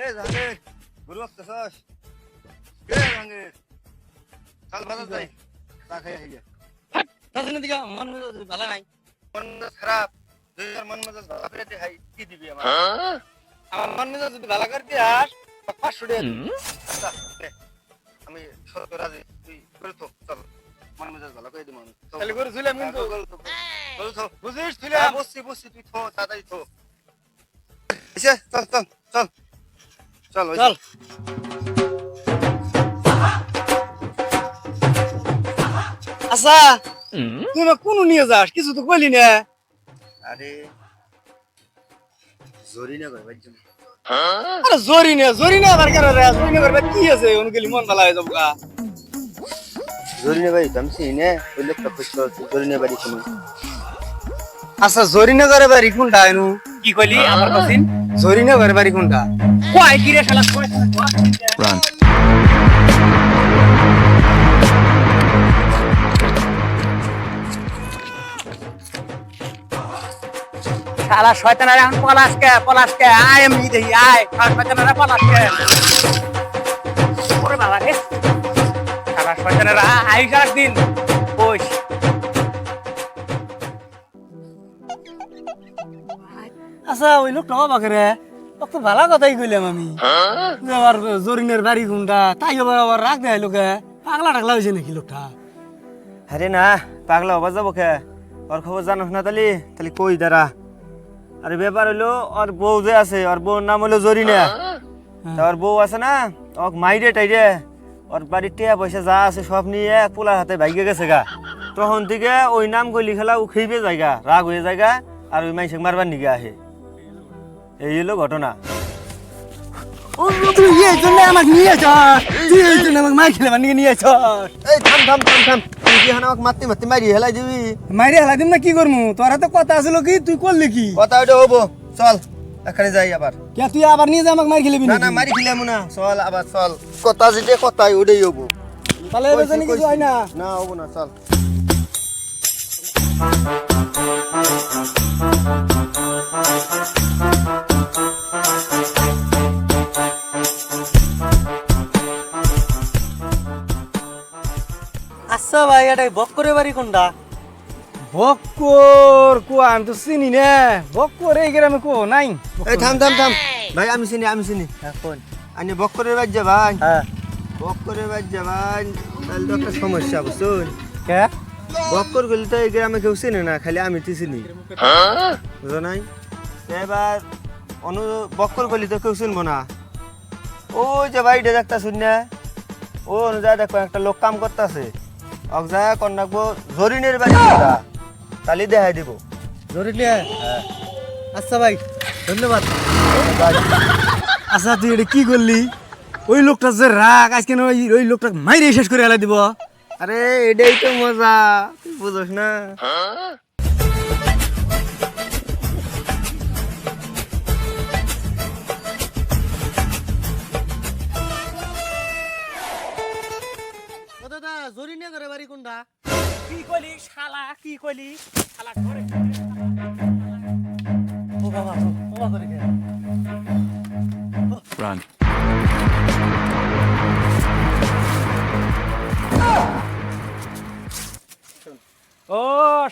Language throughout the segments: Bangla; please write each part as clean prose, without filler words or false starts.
এ জাহাঙ্গীর গরু আসতেছস কে জাহাঙ্গীর চল বাজার যাই চা খাই আইগে তাছাড়া দিকে মন মেজাজ ভালো নাই। মন মেজাজ খারাপ তুই আর মন মেজাজ ভালো করে দেখাই কি দিবি আমার আমার মন মেজাজ যদি ভালো করে দিয়াস 500 টাকা দিবি। আচ্ছা, নে, আমি শর্ত রাজি তুই করে থো চল মন মেজাজ ভালো করে দিবি আমি থো। তাহলে করে ঝুলাম কিন্তু। গরু থো বুঝিস হ্যাঁ, ঝুলাম। বসছি বসছি তুই থো তাড়াতাড়ি থো এসে চল চল চল চল ওই চল। আচ্ছা তুই আমাকে কোন নিয়ে যাস কিছু তো কইলি না। আরে জরি না ভাই জন্য আরে জরি না আবার কেন রে? জরি না করবে কি আছে? অনগেলি মন ভালো হয়ে যাবো গা। জরিনে বাড়ি তো আমি চিনি না ওই লোকটা খুঁজতে জরিনে বাড়ি শুনি আচ্ছা জরিনা করে বাড়ি কোনটা এনু? কি কইলি আমার কাছে? জরিনা করে বাড়ি কোনটা? কয় কি রে শালা কয়? Run. শালা শয়তানের এখন পলাশকে আয় আমি দেখি আয় শয়তানের পলাশকে ওরে বাবা রে শালা শয়তানের আয় সারা দিন ওই আচ্ছা ওই লোকটা বাবাকে রে তো ভালো কথাই কইলাম আমি যে আবার জরিনের বাড়ি কোনটা তাই আবার রাগ দেয় লোকে পাগলা টাগলা হয়েছে নাকি লোকটা? আরে না পাগলা হবা যাবো কে ওর খবর জানোস না তালি তালি কই দাঁড়া আরে ব্যাপার হলো ওর বউ যে আছে ওর বউর নাম হলো জরিনা তা ওর বউ আছে না ওক মাইরে টাইরে ওর বাড়ির টিয়া পয়সা যা আছে সব নিয়ে পোলার হাতে ভাইগে গেছে গা তখন থেকে ওই নাম কইলি খেলা উখাইবে জায়গা রাগ হয়ে জায়গা আর ওই মাইসে মারবার নিগে আহে এই হলো ঘটনা তুই এই জন্য আমাকে নিয়ে যাস, তুই এই জন্য আমাকে মার খেলে নিয়ে নিয়ে যাস। এই থাম থাম থাম থাম তুই কি হানা মারতে মারতে মারি হেলাই দিবি মাইরে হেলা দিম না কি করমু? তোর হাতে কথা আছিল কি তুই করলি কি? কথা ওটা হবো চল এখানে যাই আবার কে তুই আবার নিয়ে যা আমাকে মার খেলিবি না না মারি খেলাম না চল আবার চল কথা যেটা কথাই ওটাই হবো তাহলে এবার জানি কিছু হয় না। না হবো না চল আচ্ছা ভাই এটা বক্করের বাড়ি কোনটা? বক্কর কো আমি তো চিনি না। বক্কর এই গ্রামে কো নাই। এই থাম থাম থাম ভাই আমি চিনি এখন আনি বক্করের বাজ ভাই হ্যাঁ বক্করের বাজ ভাই তাহলে তো একটা সমস্যা বুঝুন কে? বক্কর গেলে তো এই গ্রামে কেউ চিনে না খালি আমি তো চিনি বুঝো নাই এবার অনু বক্কর গলি তো কেউ চিনবো না ওই যে ভাই দেখতা শুন না ও অনুযায়ী দেখো একটা লোক কাম করতেছে অগজা কন্যাকবো জরিনের বাড়ি কোনটা তাহলে দেখাই দিব জরিলে আচ্ছা ভাই ধন্যবাদ। আচ্ছা তুই এটা কি করলি? ওই লোকটা যে রাগ আজকে না ওই লোকটা মাইরে শেষ করে হেলা দিব। আরে এটাই তো মজা তুই বুঝোস না ও দাদা জরিনে করে বাড়ি কোনটা? কি কইলি শালা কি কইলি শালা ঘরে ও বাবা করে কে? Run. ও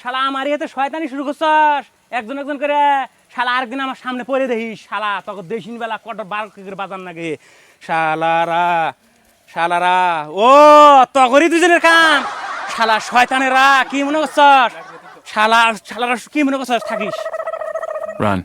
শালা আমার ইয়েতে শয়তানি শুরু করছস একজন একজন করে শালা আরেকদিন আমার সামনে পড়ে দেখিস শালা তখন দেখিন বেলা কটার 12 করে বাজার নাগে শালারা ও তগরি দুজনের কাম শালা শয়তানেরা কি মনে করছস শালারা কি মনে করছস থাকিস Run.